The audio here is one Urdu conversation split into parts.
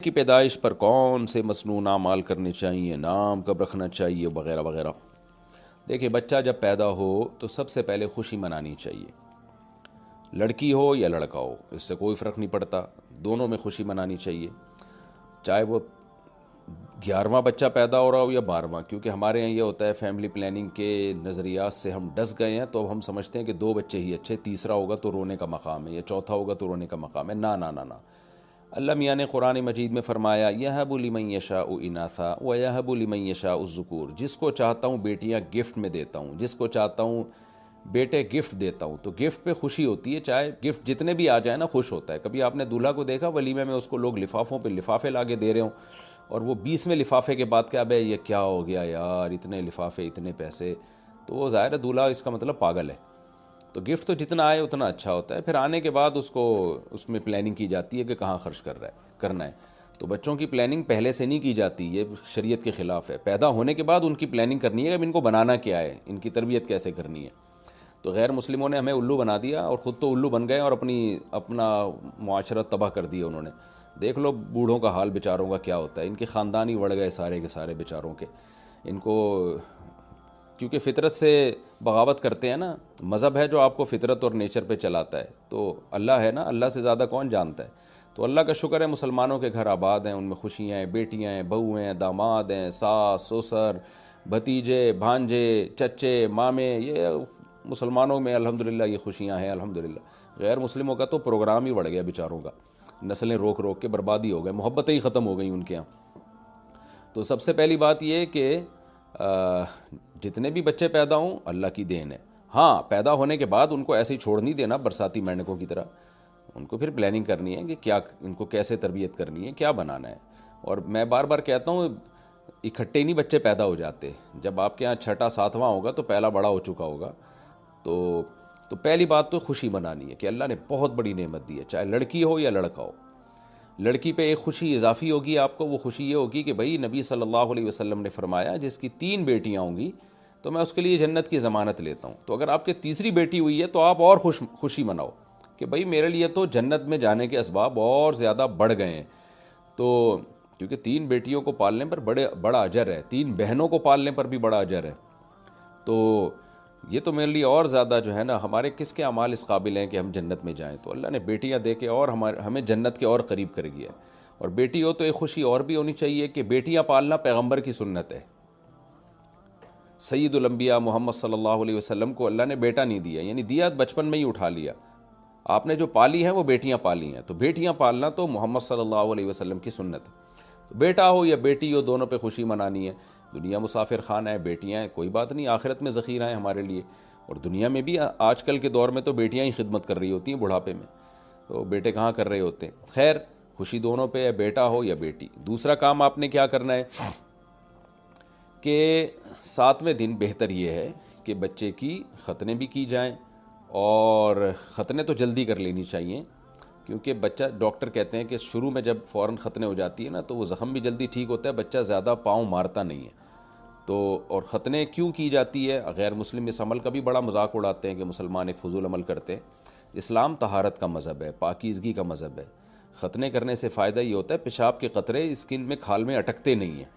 کی پیدائش پر کون سے مسنون اعمال کرنے چاہیے، نام کب رکھنا چاہیے، وغیرہ وغیرہ۔ دیکھیں، بچہ جب پیدا ہو تو سب سے پہلے خوشی منانی چاہیے، لڑکی ہو یا لڑکا ہو، اس سے کوئی فرق نہیں پڑتا، دونوں میں خوشی منانی چاہیے، چاہے وہ 11واں بچہ پیدا ہو رہا ہو یا 12واں، کیونکہ ہمارے یہاں یہ ہوتا ہے فیملی پلاننگ کے نظریات سے ہم ڈس گئے ہیں، تو اب ہم سمجھتے ہیں کہ 2 بچے ہی اچھے، تیسرا ہوگا تو رونے کا مقام ہے، یا چوتھا ہوگا تو رونے کا مقام ہے۔ نہ نہ نہ نہ، اللہ میاں نے قرآن مجید میں فرمایا یَهَبُ لِمَن يَشَاءُ إِنَاثًا وَيَهَبُ لِمَن يَشَاءُ الذُّكُورَ، جس کو چاہتا ہوں بیٹیاں گفٹ میں دیتا ہوں، جس کو چاہتا ہوں بیٹے گفٹ دیتا ہوں۔ تو گفٹ پہ خوشی ہوتی ہے، چاہے گفٹ جتنے بھی آ جائیں نا، خوش ہوتا ہے۔ کبھی آپ نے دولہا کو دیکھا ولیمے میں اس کو لوگ لفافوں پہ لفافے لا کے دے رہے ہوں، اور وہ 20ویں لفافے کے بعد کیا بھائی یہ کیا ہو گیا یار، اتنے لفافے اتنے پیسے، تو وہ ظاہر ہے دولہا اس کا مطلب پاگل ہے۔ تو گفٹ تو جتنا آئے اتنا اچھا ہوتا ہے، پھر آنے کے بعد اس کو اس میں پلاننگ کی جاتی ہے کہ کہاں خرچ کرنا ہے۔ تو بچوں کی پلاننگ پہلے سے نہیں کی جاتی، یہ شریعت کے خلاف ہے۔ پیدا ہونے کے بعد ان کی پلاننگ کرنی ہے کہ اب ان کو بنانا کیا ہے، ان کی تربیت کیسے کرنی ہے۔ تو غیر مسلموں نے ہمیں الو بنا دیا، اور خود تو الو بن گئے اور اپنا معاشرت تباہ کر دیا انہوں نے۔ دیکھ لو بوڑھوں کا حال بیچاروں کا کیا ہوتا ہے، ان کے خاندان ہی بڑھ گئے سارے کے سارے بیچاروں کے، ان کو کیونکہ فطرت سے بغاوت کرتے ہیں نا۔ مذہب ہے جو آپ کو فطرت اور نیچر پہ چلاتا ہے، تو اللہ ہے نا، اللہ سے زیادہ کون جانتا ہے۔ تو اللہ کا شکر ہے مسلمانوں کے گھر آباد ہیں، ان میں خوشیاں ہیں، بیٹیاں ہیں، بہو ہیں، داماد ہیں، ساس سسر، بھتیجے بھانجے، چچے مامے، یہ مسلمانوں میں الحمدللہ یہ خوشیاں ہیں الحمدللہ۔ غیر مسلموں کا تو پروگرام ہی بڑھ گیا بیچاروں کا، نسلیں روک روک کے بربادی ہو گئے، محبتیں ہی ختم ہو گئیں ان کے یہاں۔ تو سب سے پہلی بات یہ کہ جتنے بھی بچے پیدا ہوں اللہ کی دین ہے۔ ہاں، پیدا ہونے کے بعد ان کو ایسے ہی چھوڑ نہیں دینا برساتی مینڈکوں کی طرح، ان کو پھر پلاننگ کرنی ہے کہ کیا ان کو کیسے تربیت کرنی ہے، کیا بنانا ہے۔ اور میں بار بار کہتا ہوں اکٹھے نہیں بچے پیدا ہو جاتے، جب آپ کے یہاں 6واں 7واں ہوگا تو پہلا بڑا ہو چکا ہوگا۔ تو پہلی بات تو خوشی منانی ہے کہ اللہ نے بہت بڑی نعمت دی ہے، چاہے لڑکی ہو یا لڑکا ہو۔ لڑکی پہ ایک خوشی اضافی ہوگی آپ کو، وہ خوشی یہ ہوگی کہ بھئی نبی صلی اللہ علیہ وسلم نے فرمایا جس کی 3 بیٹیاں ہوں گی تو میں اس کے لیے جنت کی ضمانت لیتا ہوں۔ تو اگر آپ کے تیسری بیٹی ہوئی ہے تو آپ اور خوشی مناؤ کہ بھئی میرے لیے تو جنت میں جانے کے اسباب اور زیادہ بڑھ گئے ہیں۔ تو کیونکہ 3 بیٹیوں کو پالنے پر بڑا اجر ہے، 3 بہنوں کو پالنے پر بھی بڑا اجر ہے۔ تو یہ تو میرے لیے اور زیادہ جو ہے نا، ہمارے کس کے اعمال اس قابل ہیں کہ ہم جنت میں جائیں؟ تو اللہ نے بیٹیاں دے کے اور ہمیں جنت کے اور قریب کر گیا ہے۔ اور بیٹی ہو تو ایک خوشی اور بھی ہونی چاہیے کہ بیٹیاں پالنا پیغمبر کی سنت ہے۔ سید الانبیاء محمد صلی اللہ علیہ وسلم کو اللہ نے بیٹا نہیں دیا، یعنی دیا بچپن میں ہی اٹھا لیا۔ آپ نے جو پالی ہیں وہ بیٹیاں پالی ہیں، تو بیٹیاں پالنا تو محمد صلی اللہ علیہ وسلم کی سنت ہے۔ تو بیٹا ہو یا بیٹی ہو، دونوں پہ خوشی منانی ہے۔ دنیا مسافر خانہ ہے، بیٹیاں ہیں کوئی بات نہیں، آخرت میں ذخیرہ ہیں ہمارے لیے۔ اور دنیا میں بھی آج کل کے دور میں تو بیٹیاں ہی خدمت کر رہی ہوتی ہیں بڑھاپے میں، تو بیٹے کہاں کر رہے ہوتے ہیں۔ خیر، خوشی دونوں پہ ہے، بیٹا ہو یا بیٹی۔ دوسرا کام آپ نے کیا کرنا ہے کہ 7ویں دن بہتر یہ ہے کہ بچے کی ختنیں بھی کی جائیں، اور ختنیں تو جلدی کر لینی چاہیے، کیونکہ بچہ ڈاکٹر کہتے ہیں کہ شروع میں جب فوراً ختنیں ہو جاتی ہے نا تو وہ زخم بھی جلدی ٹھیک ہوتا ہے، بچہ زیادہ پاؤں مارتا نہیں ہے۔ تو اور ختنیں کیوں کی جاتی ہے؟ غیر مسلم اس عمل کا بھی بڑا مذاق اڑاتے ہیں کہ مسلمان ایک فضول عمل کرتے ہیں۔ اسلام طہارت کا مذہب ہے، پاکیزگی کا مذہب ہے۔ ختنیں کرنے سے فائدہ یہ ہوتا ہے پیشاب کے قطرے اسکن میں کھال میں اٹکتے نہیں ہیں،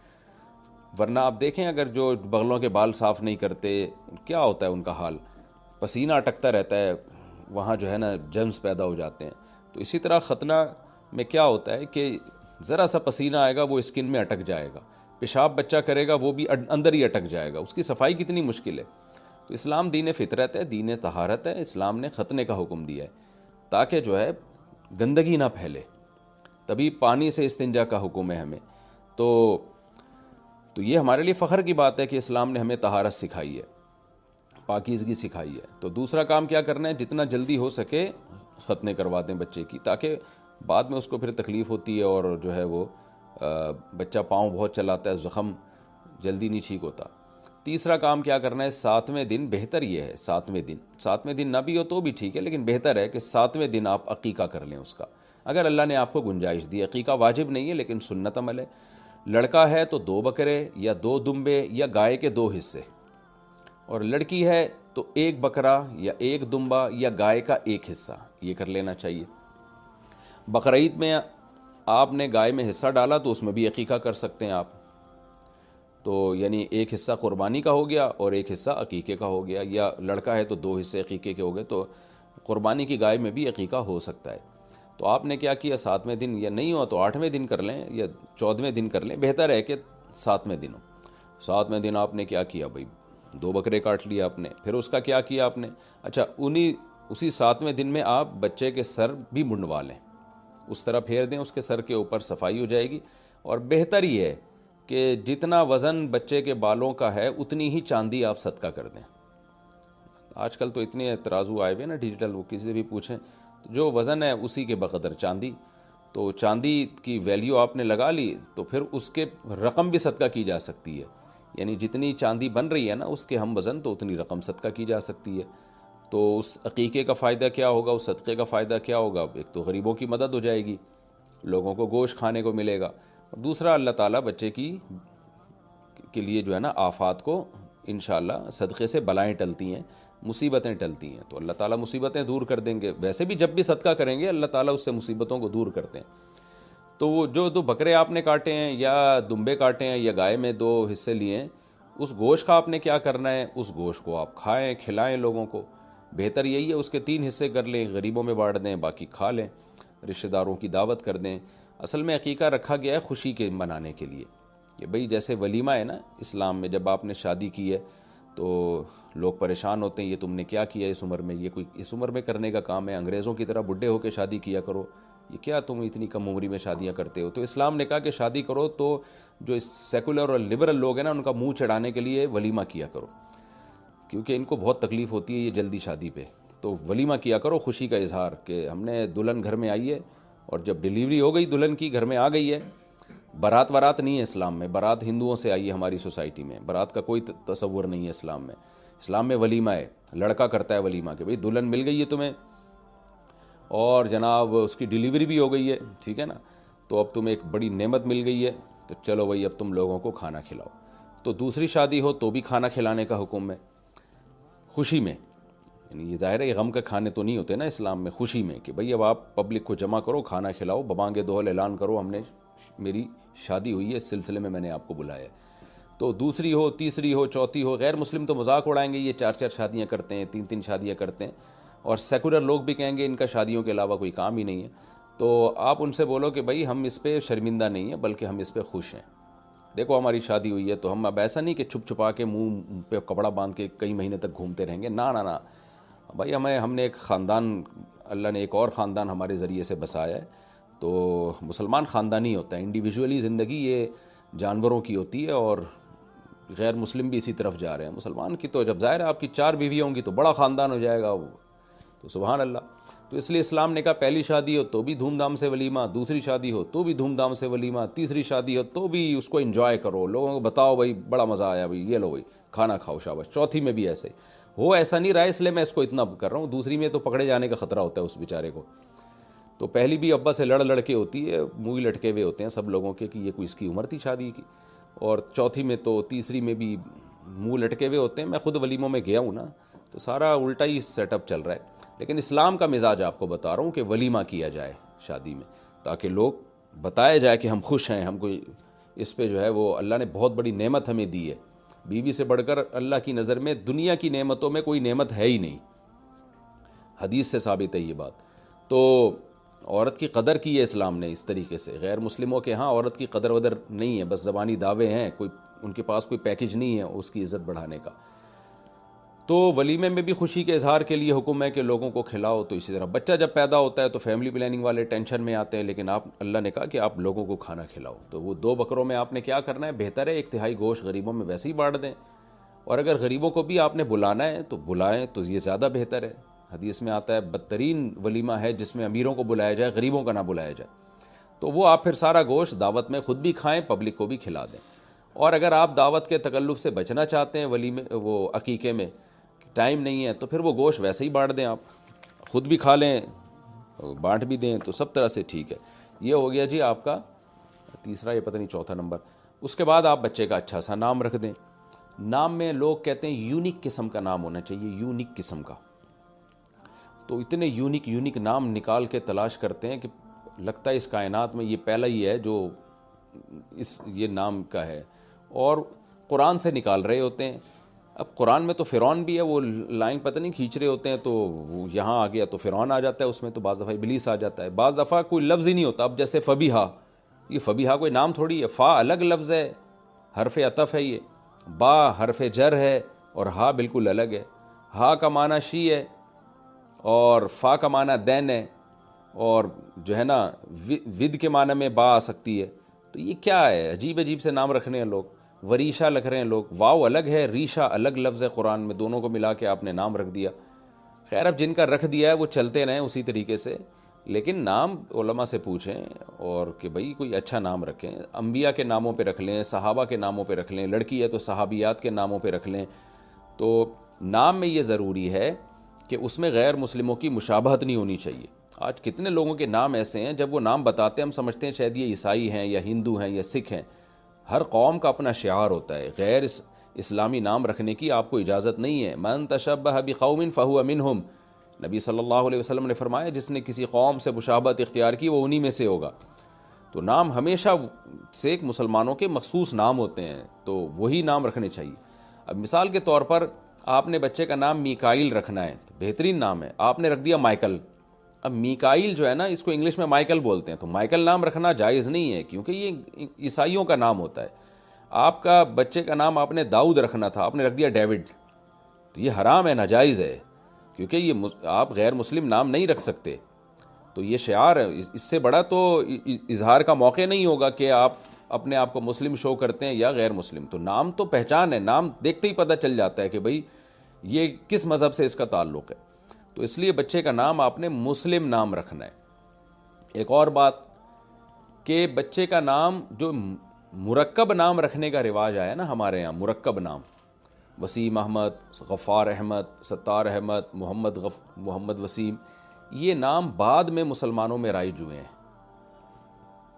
ورنہ آپ دیکھیں اگر جو بغلوں کے بال صاف نہیں کرتے کیا ہوتا ہے ان کا حال، پسینہ اٹکتا رہتا ہے، وہاں جو ہے نا جرمز پیدا ہو جاتے ہیں۔ تو اسی طرح ختنہ میں کیا ہوتا ہے کہ ذرا سا پسینہ آئے گا وہ اسکن میں اٹک جائے گا، پیشاب بچہ کرے گا وہ بھی اندر ہی اٹک جائے گا، اس کی صفائی کتنی مشکل ہے۔ تو اسلام دین فطرت ہے، دین طہارت ہے، اسلام نے ختنے کا حکم دیا ہے تاکہ جو ہے گندگی نہ پھیلے، تبھی پانی سے استنجا کا حکم ہے ہمیں۔ تو یہ ہمارے لیے فخر کی بات ہے کہ اسلام نے ہمیں طہارت سکھائی ہے، پاکیزگی سکھائی ہے۔ تو دوسرا کام کیا کرنا ہے، جتنا جلدی ہو سکے ختنے کروا دیں بچے کی، تاکہ بعد میں اس کو پھر تکلیف ہوتی ہے اور جو ہے وہ بچہ پاؤں بہت چلاتا ہے، زخم جلدی نہیں ٹھیک ہوتا۔ تیسرا کام کیا کرنا ہے، 7ویں دن بہتر یہ ہے، 7ویں دن نہ بھی ہو تو بھی ٹھیک ہے، لیکن بہتر ہے کہ 7ویں دن آپ عقیقہ کر لیں اس کا، اگر اللہ نے آپ کو گنجائش دی۔ عقیقہ واجب نہیں ہے لیکن سنت عمل ہے۔ لڑکا ہے تو 2 بکرے یا 2 دمبے یا گائے کے 2 حصے، اور لڑکی ہے تو 1 بکرا یا 1 دمبا یا گائے کا 1 حصہ، یہ کر لینا چاہیے۔ بقرعید میں آپ نے گائے میں حصہ ڈالا تو اس میں بھی عقیقہ کر سکتے ہیں آپ. تو یعنی ایک حصہ قربانی کا ہو گیا اور ایک حصہ عقیقے کا ہو گیا, یا لڑکا ہے تو 2 حصے عقیقے کے ہو گئے, تو قربانی کی گائے میں بھی عقیقہ ہو سکتا ہے. تو آپ نے کیا کیا, 7ویں دن, یا نہیں ہوا تو 8ویں دن کر لیں یا 14ویں دن کر لیں, بہتر ہے کہ 7ویں دن ہو. 7ویں دن آپ نے کیا کیا بھائی, 2 بکرے کاٹ لیے آپ نے. پھر اس کا کیا کیا آپ نے, اچھا اسی 7ویں دن میں آپ بچے کے سر بھی منڈوا لیں, اس طرح پھیر دیں, اس کے سر کے اوپر صفائی ہو جائے گی. اور بہتر یہ ہے کہ جتنا وزن بچے کے بالوں کا ہے اتنی ہی چاندی آپ صدقہ کر دیں. آج کل تو اتنے ترازو آئے ہوئے نا ڈیجیٹل, وہ کسی سے بھی پوچھیں جو وزن ہے اسی کے بقدر چاندی. تو چاندی کی ویلیو آپ نے لگا لی تو پھر اس کے رقم بھی صدقہ کی جا سکتی ہے, یعنی جتنی چاندی بن رہی ہے نا اس کے ہم وزن, تو اتنی رقم صدقہ کی جا سکتی ہے. تو اس عقیقے کا فائدہ کیا ہوگا, اس صدقے کا فائدہ کیا ہوگا, ایک تو غریبوں کی مدد ہو جائے گی, لوگوں کو گوشت کھانے کو ملے گا, اور دوسرا اللہ تعالیٰ بچے کے لیے جو ہے نا آفات کو انشاءاللہ صدقے سے بلائیں ٹلتی ہیں, مصیبتیں ٹلتی ہیں, تو اللہ تعالیٰ مصیبتیں دور کر دیں گے. ویسے بھی جب بھی صدقہ کریں گے اللہ تعالیٰ اس سے مصیبتوں کو دور کرتے ہیں. تو وہ جو 2 بکرے آپ نے کاٹے ہیں یا دمبے کاٹے ہیں یا گائے میں 2 حصے لیے ہیں, اس گوشت کا آپ نے کیا کرنا ہے, اس گوشت کو آپ کھائیں, کھلائیں لوگوں کو. بہتر یہی ہے اس کے 3 حصے کر لیں, غریبوں میں بانٹ دیں, باقی کھا لیں, رشتہ داروں کی دعوت کر دیں. اصل میں عقیقہ رکھا گیا ہے خوشی کے منانے کے لیے, کہ بھئی جیسے ولیمہ ہے نا اسلام میں, جب آپ نے شادی کی ہے تو لوگ پریشان ہوتے ہیں, یہ تم نے کیا کیا اس عمر میں, یہ کوئی اس عمر میں کرنے کا کام ہے, انگریزوں کی طرح بڈھے ہو کے شادی کیا کرو, یہ کیا تم اتنی کم عمری میں شادیاں کرتے ہو. تو اسلام نے کہا کہ شادی کرو تو جو سیکولر اور لبرل لوگ ہیں نا ان کا منہ چڑھانے کے لیے ولیمہ کیا کرو, کیونکہ ان کو بہت تکلیف ہوتی ہے یہ جلدی شادی پہ. تو ولیمہ کیا کرو, خوشی کا اظہار کہ ہم نے دلہن گھر میں آئی ہے, اور جب ڈیلیوری ہو گئی دلہن کی, گھر میں آ گئی ہے. بارات نہیں ہے اسلام میں, بارات ہندوؤں سے آئی ہے ہماری سوسائٹی میں, بارات کا کوئی تصور نہیں ہے اسلام میں. اسلام میں ولیمہ ہے, لڑکا کرتا ہے ولیمہ کہ بھئی دلہن مل گئی ہے تمہیں, اور جناب اس کی ڈیلیوری بھی ہو گئی ہے, ٹھیک ہے نا, تو اب تمہیں ایک بڑی نعمت مل گئی ہے, تو چلو بھئی اب تم لوگوں کو کھانا کھلاؤ. تو دوسری شادی ہو تو بھی کھانا کھلانے کا حکم ہے خوشی میں, یعنی یہ ظاہر ہے یہ غم کا کھانے تو نہیں ہوتے نا اسلام میں, خوشی میں کہ بھئی اب آپ پبلک کو جمع کرو, کھانا کھلاؤ, ببانگ دوہل اعلان کرو میری شادی ہوئی ہے, اس سلسلے میں نے آپ کو بلایا ہے. تو دوسری ہو, تیسری ہو, چوتھی ہو, غیر مسلم تو مذاق اڑائیں گے, یہ 4 شادیاں کرتے ہیں, 3 شادیاں کرتے ہیں, اور سیکولر لوگ بھی کہیں گے ان کا شادیوں کے علاوہ کوئی کام ہی نہیں ہے. تو آپ ان سے بولو کہ بھئی ہم اس پہ شرمندہ نہیں ہیں بلکہ ہم اس پہ خوش ہیں. دیکھو ہماری شادی ہوئی ہے تو ہم اب ایسا نہیں کہ چھپ چھپا کے منہ پہ کپڑا باندھ کے کئی مہینے تک گھومتے رہیں گے, نا بھائی ہم نے ایک خاندان, اللہ نے ایک اور خاندان ہمارے ذریعے سے بسایا ہے. تو مسلمان خاندانی ہوتا ہے, انڈیویجولی زندگی یہ جانوروں کی ہوتی ہے, اور غیر مسلم بھی اسی طرف جا رہے ہیں. مسلمان کی تو جب ظاہر ہے آپ کی 4 بیویاں ہوں گی تو بڑا خاندان ہو جائے گا وہ, تو سبحان اللہ. تو اس لیے اسلام نے کہا پہلی شادی ہو تو بھی دھوم دھام سے ولیمہ, دوسری شادی ہو تو بھی دھوم دھام سے ولیمہ, تیسری شادی ہو تو بھی اس کو انجوائے کرو, لوگوں کو بتاؤ بھائی بڑا مزہ آیا, بھائی یہ لو بھائی کھانا کھاؤ شاباش. چوتھی میں بھی ایسے ہو, ایسا نہیں رہا اس لیے میں اس کو اتنا کر رہا ہوں, دوسری میں تو پکڑے جانے کا خطرہ ہوتا ہے اس بیچارے کو. تو پہلی بھی ابا سے لڑ کے ہوتی ہے, منہ لٹکے ہوئے ہوتے ہیں سب لوگوں کے کہ یہ کوئی اس کی عمر تھی شادی کی, اور چوتھی میں تو تیسری میں بھی منہ لٹکے ہوئے ہوتے ہیں. میں خود ولیموں میں گیا ہوں نا, تو سارا الٹا ہی سیٹ اپ چل رہا ہے. لیکن اسلام کا مزاج آپ کو بتا رہا ہوں کہ ولیمہ کیا جائے شادی میں, تاکہ لوگ بتایا جائے کہ ہم خوش ہیں, ہم کو اس پہ جو ہے وہ اللہ نے بہت بڑی نعمت ہمیں دی ہے. بیوی سے بڑھ کر اللہ کی نظر میں دنیا کی نعمتوں میں کوئی نعمت ہے ہی نہیں, حدیث سے ثابت ہے یہ بات. تو عورت کی قدر کی ہے اسلام نے اس طریقے سے. غیر مسلموں کے ہاں عورت کی قدر ودر نہیں ہے, بس زبانی دعوے ہیں, کوئی ان کے پاس کوئی پیکج نہیں ہے اس کی عزت بڑھانے کا. تو ولیمے میں بھی خوشی کے اظہار کے لیے حکم ہے کہ لوگوں کو کھلاؤ. تو اسی طرح بچہ جب پیدا ہوتا ہے تو فیملی پلاننگ والے ٹینشن میں آتے ہیں, لیکن اللہ نے کہا کہ آپ لوگوں کو کھانا کھلاؤ. تو وہ 2 بکروں میں آپ نے کیا کرنا ہے, بہتر ہے 1/3 گوشت غریبوں میں ویسے ہی بانٹ دیں, اور اگر غریبوں کو بھی آپ نے بلانا ہے تو بلائیں, تو یہ زیادہ بہتر ہے. حدیث میں آتا ہے بدترین ولیمہ ہے جس میں امیروں کو بلایا جائے, غریبوں کا نہ بلایا جائے. تو وہ آپ پھر سارا گوشت دعوت میں خود بھی کھائیں, پبلک کو بھی کھلا دیں. اور اگر آپ دعوت کے تکلف سے بچنا چاہتے ہیں ولیمے وہ عقیقے میں, ٹائم نہیں ہے, تو پھر وہ گوشت ویسے ہی بانٹ دیں, آپ خود بھی کھا لیں بانٹ بھی دیں, تو سب طرح سے ٹھیک ہے. یہ ہو گیا جی آپ کا تیسرا, یہ پتہ نہیں چوتھا نمبر. اس کے بعد آپ بچے کا اچھا سا نام رکھ دیں. نام میں لوگ کہتے ہیں یونیک قسم کا نام ہونا چاہیے, یونیک قسم کا. تو اتنے یونیک نام نکال کے تلاش کرتے ہیں کہ لگتا ہے اس کائنات میں یہ پہلا ہی ہے جو یہ نام کا ہے، اور قرآن سے نکال رہے ہوتے ہیں۔ اب قرآن میں تو فرعون بھی ہے، وہ لائن پتہ نہیں کھینچ رہے ہوتے ہیں تو وہ یہاں آ گیا تو فرعون آ جاتا ہے، اس میں تو بعض دفعہ ابلیس آ جاتا ہے، بعض دفعہ کوئی لفظ ہی نہیں ہوتا۔ اب جیسے فبیہا، یہ فبیہا کوئی نام تھوڑی ہے، فا الگ لفظ ہے، حرف عطف ہے، یہ با حرف جر ہے، اور ہا بالکل الگ ہے۔ ہا کا معنی شی ہے، اور فا کا معنی دین ہے، اور جو ہے نا ود کے معنی میں با آ سکتی ہے۔ تو یہ کیا ہے، عجیب عجیب سے نام رکھنے ہیں لوگ، وریشہ لکھ رہے ہیں لوگ، واو الگ ہے، ریشہ الگ لفظ ہے قرآن میں، دونوں کو ملا کے آپ نے نام رکھ دیا۔ خیر اب جن کا رکھ دیا ہے وہ چلتے رہیں اسی طریقے سے، لیکن نام علماء سے پوچھیں اور کہ بھئی کوئی اچھا نام رکھیں، انبیاء کے ناموں پہ رکھ لیں، صحابہ کے ناموں پہ رکھ لیں، لڑکی ہے تو صحابیات کے ناموں پہ رکھ لیں۔ تو نام میں یہ ضروری ہے کہ اس میں غیر مسلموں کی مشابہت نہیں ہونی چاہیے۔ آج کتنے لوگوں کے نام ایسے ہیں جب وہ نام بتاتے ہیں ہم سمجھتے ہیں شاید یہ عیسائی ہیں یا ہندو ہیں یا سکھ ہیں۔ ہر قوم کا اپنا شعار ہوتا ہے، غیر اسلامی نام رکھنے کی آپ کو اجازت نہیں ہے۔ من تشبہ بقوم فہو منہم، نبی صلی اللہ علیہ وسلم نے فرمایا جس نے کسی قوم سے مشابہت اختیار کی وہ انہی میں سے ہوگا۔ تو نام ہمیشہ سکھ مسلمانوں کے مخصوص نام ہوتے ہیں، تو وہی نام رکھنے چاہیے۔ اب مثال کے طور پر آپ نے بچے کا نام میکائل رکھنا ہے، تو بہترین نام ہے، آپ نے رکھ دیا مائیکل۔ اب میکائل جو ہے نا اس کو انگلش میں مائیکل بولتے ہیں، تو مائیکل نام رکھنا جائز نہیں ہے کیونکہ یہ عیسائیوں کا نام ہوتا ہے۔ آپ کا بچے کا نام آپ نے داؤد رکھنا تھا، آپ نے رکھ دیا ڈیوڈ، تو یہ حرام ہے، ناجائز ہے، کیونکہ یہ آپ غیر مسلم نام نہیں رکھ سکتے۔ تو یہ شعار ہے، اس سے بڑا تو اظہار کا موقع نہیں ہوگا کہ آپ اپنے آپ کو مسلم شو کرتے ہیں یا غیر مسلم۔ تو نام تو پہچان ہے، نام دیکھتے ہی پتہ چل جاتا ہے کہ بھئی یہ کس مذہب سے اس کا تعلق ہے۔ تو اس لیے بچے کا نام آپ نے مسلم نام رکھنا ہے۔ ایک اور بات کہ بچے کا نام جو مرکب نام رکھنے کا رواج آیا نا ہمارے یہاں، مرکب نام، وسیم احمد، غفار احمد، ستار احمد، محمد وسیم، یہ نام بعد میں مسلمانوں میں رائج ہوئے ہیں۔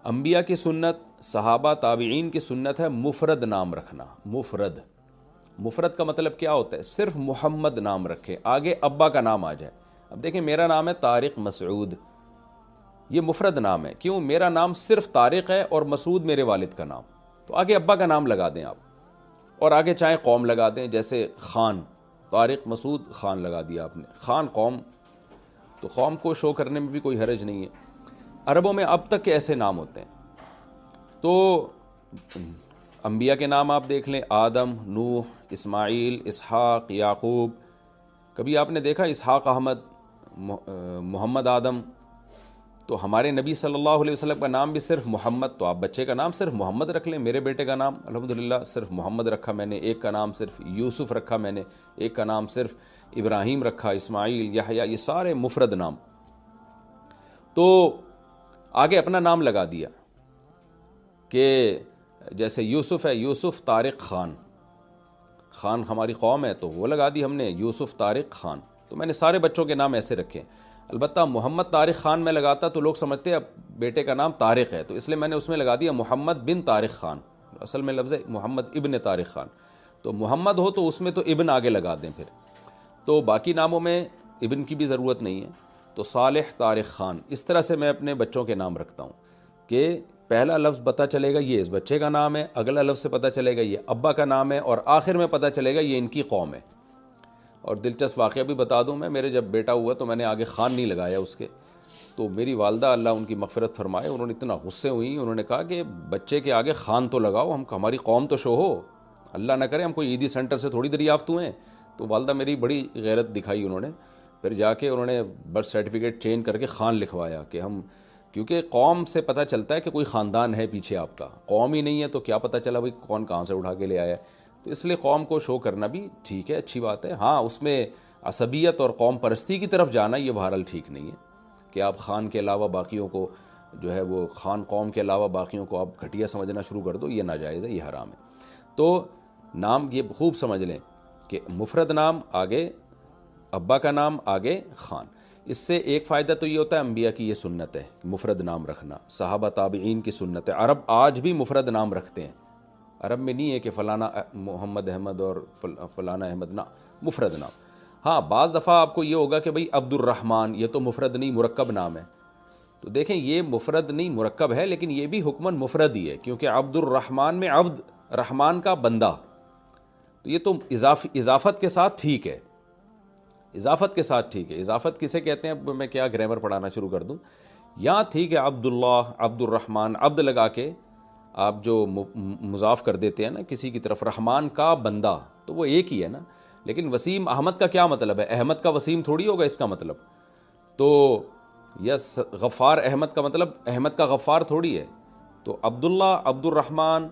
انبیاء کی سنت، صحابہ تابعین کی سنت ہے مفرد نام رکھنا۔ مفرد کا مطلب کیا ہوتا ہے؟ صرف محمد نام رکھے، آگے ابا کا نام آ جائے۔ اب دیکھیں میرا نام ہے طارق مسعود، یہ مفرد نام ہے، کیوں؟ میرا نام صرف طارق ہے اور مسعود میرے والد کا نام، تو آگے ابا کا نام لگا دیں آپ، اور آگے چاہے قوم لگا دیں، جیسے خان، طارق مسعود خان لگا دیا آپ نے، خان قوم، تو قوم کو شو کرنے میں بھی کوئی حرج نہیں ہے۔ عربوں میں اب تک کے ایسے نام ہوتے ہیں۔ تو انبیاء کے نام آپ دیکھ لیں، آدم، نوح، اسماعیل، اسحاق، یعقوب۔ کبھی آپ نے دیکھا اسحاق احمد، محمد آدم؟ تو ہمارے نبی صلی اللہ علیہ وسلم کا نام بھی صرف محمد، تو آپ بچے کا نام صرف محمد رکھ لیں۔ میرے بیٹے کا نام الحمدللہ صرف محمد رکھا میں نے، ایک کا نام صرف یوسف رکھا میں نے، ایک کا نام صرف ابراہیم رکھا، اسماعیل، یحییٰ، یہ سارے مفرد نام۔ تو آگے اپنا نام لگا دیا کہ جیسے یوسف ہے، یوسف طارق خان، خان ہماری قوم ہے تو وہ لگا دی ہم نے، یوسف طارق خان۔ تو میں نے سارے بچوں کے نام ایسے رکھے۔ البتہ محمد طارق خان میں لگاتا تو لوگ سمجھتے ہیں اب بیٹے کا نام طارق ہے، تو اس لیے میں نے اس میں لگا دیا محمد بن طارق خان، اصل میں لفظ ہے محمد ابن طارق خان۔ تو محمد ہو تو اس میں تو ابن آگے لگا دیں پھر، تو باقی ناموں میں ابن کی بھی ضرورت نہیں ہے۔ تو صالح طارق خان، اس طرح سے میں اپنے بچوں کے نام رکھتا ہوں کہ پہلا لفظ پتہ چلے گا یہ اس بچے کا نام ہے، اگلا لفظ سے پتہ چلے گا یہ ابا کا نام ہے، اور آخر میں پتہ چلے گا یہ ان کی قوم ہے۔ اور دلچسپ واقعہ بھی بتا دوں، میں میرے جب بیٹا ہوا تو میں نے آگے خان نہیں لگایا اس کے، تو میری والدہ اللہ ان کی مغفرت فرمائے، انہوں نے اتنا غصے ہوئی، انہوں نے کہا کہ بچے کے آگے خان تو لگاؤ، ہماری قوم تو شو ہو، اللہ نہ کرے ہم کوئی عیدی سینٹر سے تھوڑی دریافت ہوئے ہیں۔ تو والدہ میری بڑی غیرت دکھائی انہوں نے، پھر جا کے انہوں نے برتھ سرٹیفکیٹ چینج کر کے خان لکھوایا کہ ہم، کیونکہ قوم سے پتہ چلتا ہے کہ کوئی خاندان ہے پیچھے، آپ کا قوم ہی نہیں ہے تو کیا پتہ چلا بھائی کون کہاں سے اٹھا کے لے آیا ہے۔ تو اس لیے قوم کو شو کرنا بھی ٹھیک ہے، اچھی بات ہے، ہاں اس میں عصبیت اور قوم پرستی کی طرف جانا یہ بہرحال ٹھیک نہیں ہے کہ آپ خان کے علاوہ باقیوں کو جو ہے وہ خان قوم کے علاوہ باقیوں کو آپ گھٹیا سمجھنا شروع کر دو، یہ ناجائز ہے، یہ حرام ہے۔ تو نام یہ خوب سمجھ لیں کہ مفرد نام آگے ابا کا نام آگے خان۔ اس سے ایک فائدہ تو یہ ہوتا ہے انبیاء کی یہ سنت ہے مفرد نام رکھنا، صحابہ تابعین کی سنت ہے، عرب آج بھی مفرد نام رکھتے ہیں، عرب میں نہیں ہے کہ فلانا محمد احمد اور فلانا احمد، نہ، مفرد نام۔ ہاں بعض دفعہ آپ کو یہ ہوگا کہ بھئی عبد الرحمن، یہ تو مفرد نہیں مرکب نام ہے، تو دیکھیں یہ مفرد نہیں مرکب ہے، لیکن یہ بھی حکماً مفرد ہی ہے، کیونکہ عبد الرحمن میں عبد، رحمان کا بندہ، تو یہ تو اضافت کے ساتھ ٹھیک ہے، اضافت کے ساتھ ٹھیک ہے۔ اضافت کسے کہتے ہیں؟ اب میں کیا گرامر پڑھانا شروع کر دوں؟ یہاں ٹھیک ہے عبداللہ، عبد الرحمن، عبد لگا کے آپ جو مضاف کر دیتے ہیں نا کسی کی طرف، رحمان کا بندہ، تو وہ ایک ہی ہے نا۔ لیکن وسیم احمد کا کیا مطلب ہے؟ احمد کا وسیم تھوڑی ہوگا اس کا مطلب، تو یس غفار احمد کا مطلب احمد کا غفار تھوڑی ہے۔ تو عبداللہ، عبد الرحمن،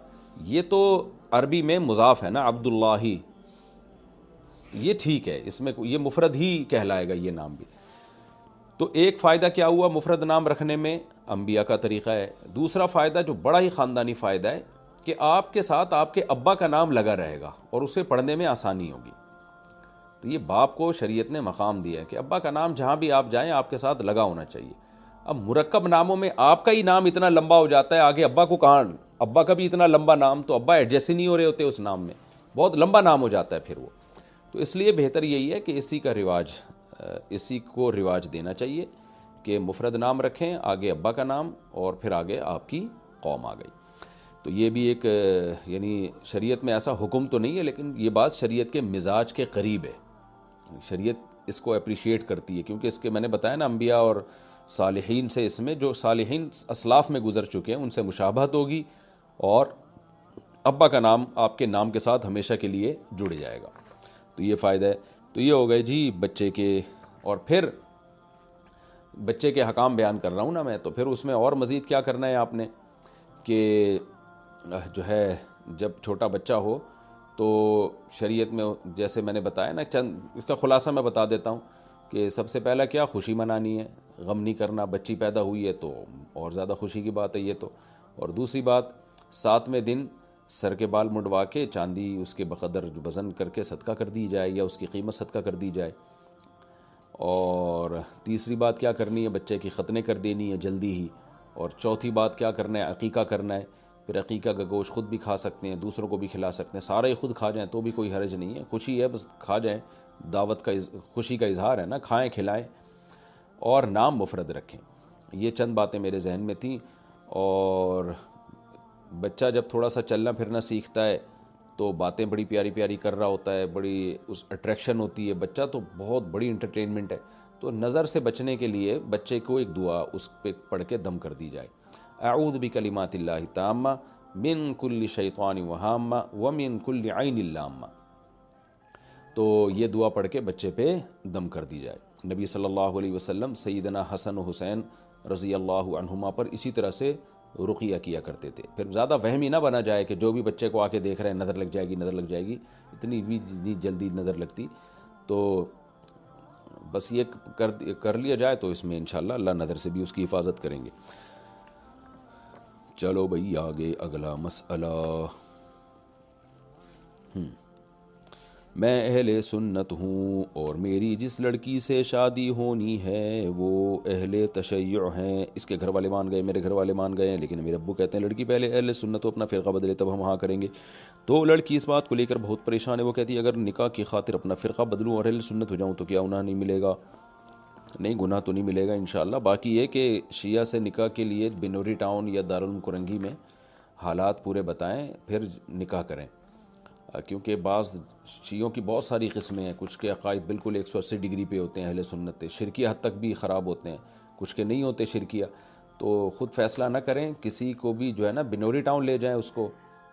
یہ تو عربی میں مضاف ہے نا، عبداللہ ہی، یہ ٹھیک ہے، اس میں یہ مفرد ہی کہلائے گا یہ نام بھی۔ تو ایک فائدہ کیا ہوا مفرد نام رکھنے میں؟ انبیاء کا طریقہ ہے۔ دوسرا فائدہ جو بڑا ہی خاندانی فائدہ ہے کہ آپ کے ساتھ آپ کے ابا کا نام لگا رہے گا اور اسے پڑھنے میں آسانی ہوگی۔ تو یہ باپ کو شریعت نے مقام دیا ہے کہ ابا کا نام جہاں بھی آپ جائیں آپ کے ساتھ لگا ہونا چاہیے۔ اب مرکب ناموں میں آپ کا ہی نام اتنا لمبا ہو جاتا ہے، آگے ابا کو کہاں، ابا کا بھی اتنا لمبا نام، تو ابا ایڈجسٹ ہی نہیں ہو رہے ہوتے اس نام میں، بہت لمبا نام ہو جاتا ہے پھر وہ۔ تو اس لیے بہتر یہی ہے کہ اسی کو رواج دینا چاہیے کہ مفرد نام رکھیں، آگے ابا کا نام اور پھر آگے آپ کی قوم آ گئی۔ تو یہ بھی ایک یعنی شریعت میں ایسا حکم تو نہیں ہے، لیکن یہ بات شریعت کے مزاج کے قریب ہے، شریعت اس کو اپریشیٹ کرتی ہے، کیونکہ اس کے میں نے بتایا نا انبیاء اور صالحین سے، اس میں جو صالحین اسلاف میں گزر چکے ہیں ان سے مشابہت ہوگی، اور ابا کا نام آپ کے نام کے ساتھ ہمیشہ کے لیے جڑ جائے گا۔ تو یہ فائدہ ہے۔ تو یہ ہو گئے جی بچے کے، اور پھر بچے کے حکام بیان کر رہا ہوں نا میں، تو پھر اس میں اور مزید کیا کرنا ہے آپ نے کہ جو ہے جب چھوٹا بچہ ہو تو شریعت میں جیسے میں نے بتایا نا، چند اس کا خلاصہ میں بتا دیتا ہوں کہ سب سے پہلا کیا، خوشی منانی ہے، غم نہیں کرنا، بچی پیدا ہوئی ہے تو اور زیادہ خوشی کی بات ہے یہ تو۔ اور دوسری بات 7ویں دن سر کے بال منڈوا کے چاندی اس کے بقدر وزن کر کے صدقہ کر دی جائے یا اس کی قیمت صدقہ کر دی جائے۔ اور تیسری بات کیا کرنی ہے، بچے کی ختنیں کر دینی ہے جلدی ہی۔ اور چوتھی بات کیا کرنا ہے، عقیقہ کرنا ہے۔ پھر عقیقہ کا گوشت خود بھی کھا سکتے ہیں، دوسروں کو بھی کھلا سکتے ہیں، سارے ہی خود کھا جائیں تو بھی کوئی حرج نہیں ہے، خوشی ہے بس کھا جائیں، دعوت کا خوشی کا اظہار ہے نا، کھائیں کھلائیں۔ اور نام مفرد رکھیں۔ یہ چند باتیں میرے ذہن میں تھیں۔ اور بچہ جب تھوڑا سا چلنا پھرنا سیکھتا ہے تو باتیں بڑی پیاری پیاری کر رہا ہوتا ہے، بڑی اس اٹریکشن ہوتی ہے، بچہ تو بہت بڑی انٹرٹینمنٹ ہے۔ تو نظر سے بچنے کے لیے بچے کو ایک دعا اس پہ پڑھ کے دم کر دی جائے، اعوذ بکلمات اللہ التامہ من کل شیطان وہامہ ومن کل عین لامہ۔ تو یہ دعا پڑھ کے بچے پہ دم کر دی جائے۔ نبی صلی اللہ علیہ وسلم سیدنا حسن و حسین رضی اللہ عنہما پر اسی طرح سے رقیہ کیا کرتے تھے۔ پھر زیادہ وہمی نہ بنا جائے کہ جو بھی بچے کو آ کے دیکھ رہے ہیں نظر لگ جائے گی، نظر لگ جائے گی، اتنی بھی جلدی نظر لگتی۔ تو بس یہ کر لیا جائے تو اس میں انشاءاللہ اللہ نظر سے بھی اس کی حفاظت کریں گے۔ چلو بھئی آگے اگلا مسئلہ۔ میں اہل سنت ہوں اور میری جس لڑکی سے شادی ہونی ہے وہ اہل تشیع ہیں۔ اس کے گھر والے مان گئے، میرے گھر والے مان گئے ہیں، لیکن میرے ابو کہتے ہیں لڑکی پہلے اہل سنت ہو، اپنا فرقہ بدلے تب ہم ہاں کریں گے۔ تو لڑکی اس بات کو لے کر بہت پریشان ہے، وہ کہتی ہے اگر نکاح کی خاطر اپنا فرقہ بدلوں اور اہل سنت ہو جاؤں تو کیا گناہ نہیں ملے گا؟ نہیں، گناہ تو نہیں ملے گا انشاءاللہ۔ باقی یہ کہ شیعہ سے نکاح کے لیے بنوری ٹاؤن یا دارالعلوم کرنگی میں حالات پورے بتائیں پھر نکاح کریں، کیونکہ بعض شیعوں کی بہت ساری قسمیں ہیں، کچھ کے عقائد بالکل 180 ڈگری پہ ہوتے ہیں، اہل سنت شرکیہ حد تک بھی خراب ہوتے ہیں، کچھ کے نہیں ہوتے شرکیہ۔ تو خود فیصلہ نہ کریں، کسی کو بھی جو ہے نا بنوری ٹاؤن لے جائیں اس کو،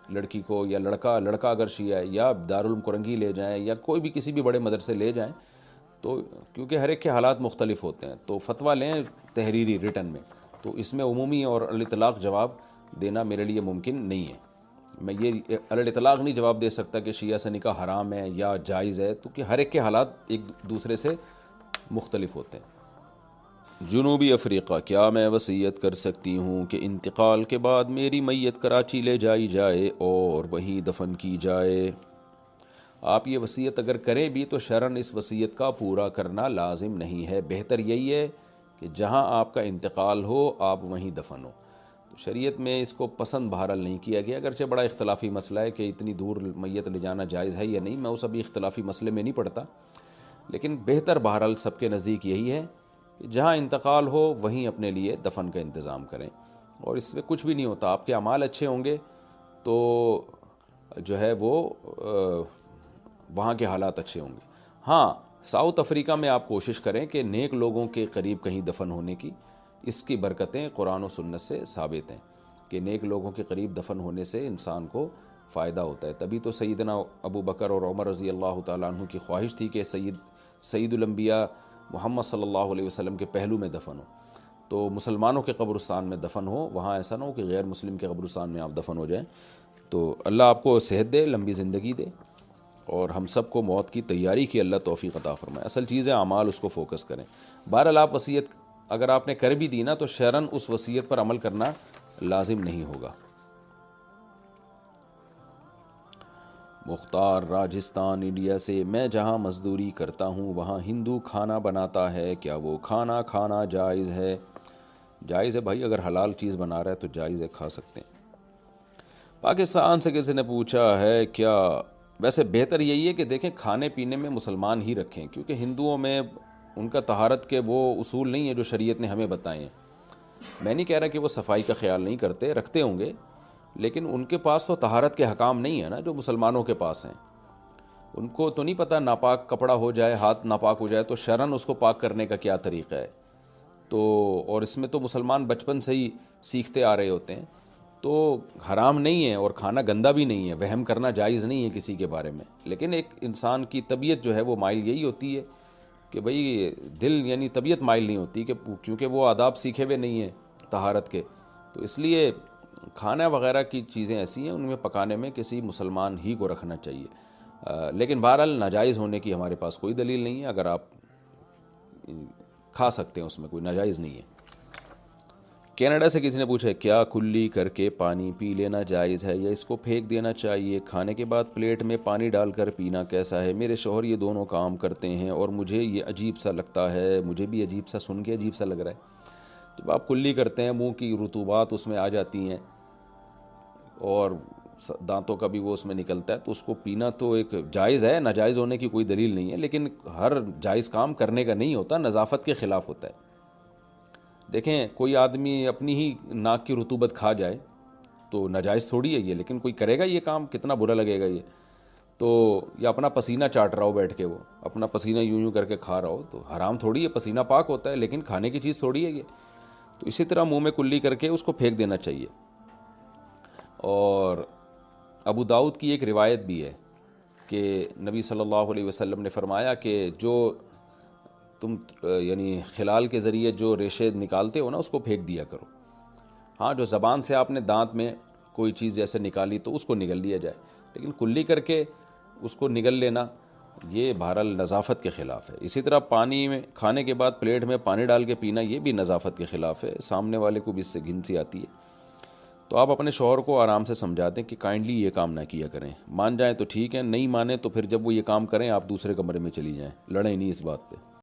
لڑکی کو، یا لڑکا اگر شیعہ ہے یا دارالعلوم کرنگی لے جائیں یا کوئی بھی کسی بھی بڑے مدرسے لے جائیں، تو کیونکہ ہر ایک کے حالات مختلف ہوتے ہیں، تو فتویٰ لیں تحریری ریٹن میں۔ تو اس میں عمومی اور الاطلاق جواب دینا میرے لیے ممکن نہیں ہے۔ میں یہ الاطلاق نہیں جواب دے سکتا کہ شیعہ سے نکاح حرام ہے یا جائز ہے، کیونکہ ہر ایک کے حالات ایک دوسرے سے مختلف ہوتے ہیں۔ جنوبی افریقہ، کیا میں وصیت کر سکتی ہوں کہ انتقال کے بعد میری میت کراچی لے جائی جائے اور وہیں دفن کی جائے؟ آپ یہ وصیت اگر کریں بھی تو شرعاً اس وصیت کا پورا کرنا لازم نہیں ہے، بہتر یہی ہے کہ جہاں آپ کا انتقال ہو آپ وہیں دفن ہو۔ تو شریعت میں اس کو پسند بہرحال نہیں کیا گیا، اگرچہ بڑا اختلافی مسئلہ ہے کہ اتنی دور میت لے جانا جائز ہے یا نہیں، میں اس ابھی اختلافی مسئلے میں نہیں پڑتا، لیکن بہتر بہرحال سب کے نزدیک یہی ہے کہ جہاں انتقال ہو وہیں اپنے لیے دفن کا انتظام کریں، اور اس میں کچھ بھی نہیں ہوتا، آپ کے اعمال اچھے ہوں گے تو جو ہے وہ وہاں کے حالات اچھے ہوں گے۔ ہاں، ساؤتھ افریقہ میں آپ کوشش کریں کہ نیک لوگوں کے قریب کہیں دفن ہونے کی، اس کی برکتیں قرآن و سنت سے ثابت ہیں کہ نیک لوگوں کے قریب دفن ہونے سے انسان کو فائدہ ہوتا ہے۔ تبھی تو سیدنا ابو بکر اور عمر رضی اللہ تعالیٰ عنہ کی خواہش تھی کہ سید الانبیاء محمد صلی اللہ علیہ وسلم کے پہلو میں دفن ہو، تو مسلمانوں کے قبرستان میں دفن ہو، وہاں ایسا نہ ہو کہ غیر مسلم کے قبرستان میں آپ دفن ہو جائیں۔ تو اللہ آپ کو صحت دے، لمبی زندگی دے، اور ہم سب کو موت کی تیاری کی اللہ توفیق عطا فرمائے۔ اصل چیز ہے اعمال، اس کو فوکس کریں۔ بہرحال آپ وصیت اگر آپ نے کر بھی دی نا تو شرعاً اس وصیت پر عمل کرنا لازم نہیں ہوگا۔ مختار راجستھان انڈیا سے، میں جہاں مزدوری کرتا ہوں وہاں ہندو کھانا بناتا ہے، کیا وہ کھانا کھانا جائز ہے؟ جائز ہے بھائی، اگر حلال چیز بنا رہا ہے تو جائز ہے، کھا سکتے ہیں۔ پاکستان سے کسی نے پوچھا ہے کیا، ویسے بہتر یہی ہے کہ دیکھیں کھانے پینے میں مسلمان ہی رکھیں، کیونکہ ہندوؤں میں ان کا طہارت کے وہ اصول نہیں ہے جو شریعت نے ہمیں بتائے ہیں۔ میں نہیں کہہ رہا کہ وہ صفائی کا خیال نہیں کرتے، رکھتے ہوں گے، لیکن ان کے پاس تو طہارت کے حکام نہیں ہیں نا جو مسلمانوں کے پاس ہیں۔ ان کو تو نہیں پتہ ناپاک کپڑا ہو جائے، ہاتھ ناپاک ہو جائے تو شرعاً اس کو پاک کرنے کا کیا طریقہ ہے۔ تو اور اس میں تو مسلمان بچپن سے ہی سیکھتے آ رہے ہوتے ہیں، تو حرام نہیں ہے اور کھانا گندا بھی نہیں ہے، وہم کرنا جائز نہیں ہے کسی کے بارے میں۔ لیکن ایک انسان کی طبیعت جو ہے وہ مائل یہی ہوتی ہے کہ بھئی دل یعنی طبیعت مائل نہیں ہوتی، کہ کیونکہ وہ آداب سیکھے ہوئے نہیں ہیں طہارت کے، تو اس لیے کھانا وغیرہ کی چیزیں ایسی ہیں ان میں پکانے میں کسی مسلمان ہی کو رکھنا چاہیے۔ لیکن بہرحال ناجائز ہونے کی ہمارے پاس کوئی دلیل نہیں ہے، اگر آپ کھا سکتے ہیں اس میں کوئی ناجائز نہیں ہے۔ کینیڈا سے کسی نے پوچھا کیا کلی کر کے پانی پی لینا جائز ہے یا اس کو پھینک دینا چاہیے؟ کھانے کے بعد پلیٹ میں پانی ڈال کر پینا کیسا ہے؟ میرے شوہر یہ دونوں کام کرتے ہیں اور مجھے یہ عجیب سا لگتا ہے، مجھے بھی عجیب سا، سن کے عجیب سا لگ رہا ہے۔ جب آپ کلی کرتے ہیں منہ کی رطوبات اس میں آ جاتی ہیں اور دانتوں کا بھی وہ اس میں نکلتا ہے، تو اس کو پینا تو ایک جائز ہے، ناجائز ہونے کی کوئی دلیل نہیں ہے، لیکن ہر جائز کام کرنے کا نہیں ہوتا، نظافت کے خلاف ہوتا ہے۔ دیکھیں کوئی آدمی اپنی ہی ناک کی رطوبت کھا جائے تو ناجائز تھوڑی ہے یہ، لیکن کوئی کرے گا یہ کام، کتنا برا لگے گا یہ تو، یا اپنا پسینہ چاٹ رہا ہو بیٹھ کے، وہ اپنا پسینہ یوں یوں کر کے کھا رہا ہو، تو حرام تھوڑی ہے، پسینہ پاک ہوتا ہے، لیکن کھانے کی چیز تھوڑی ہے یہ۔ تو اسی طرح منہ میں کلی کر کے اس کو پھینک دینا چاہیے۔ اور ابو داؤد کی ایک روایت بھی ہے کہ نبی صلی اللہ علیہ وسلم نے فرمایا کہ جو تم یعنی خلال کے ذریعے جو ریشے نکالتے ہو نا اس کو پھینک دیا کرو۔ ہاں، جو زبان سے آپ نے دانت میں کوئی چیز جیسے نکالی تو اس کو نگل لیا جائے، لیکن کلی کر کے اس کو نگل لینا یہ بہرحال نظافت کے خلاف ہے۔ اسی طرح پانی میں کھانے کے بعد پلیٹ میں پانی ڈال کے پینا یہ بھی نظافت کے خلاف ہے، سامنے والے کو بھی اس سے گھن آتی ہے۔ تو آپ اپنے شوہر کو آرام سے سمجھا دیں کہ کائنڈلی یہ کام نہ کیا کریں، مان جائیں تو ٹھیک ہے، نہیں مانیں تو پھر جب وہ یہ کام کریں آپ دوسرے کمرے میں چلی جائیں، لڑیں نہیں اس بات پہ۔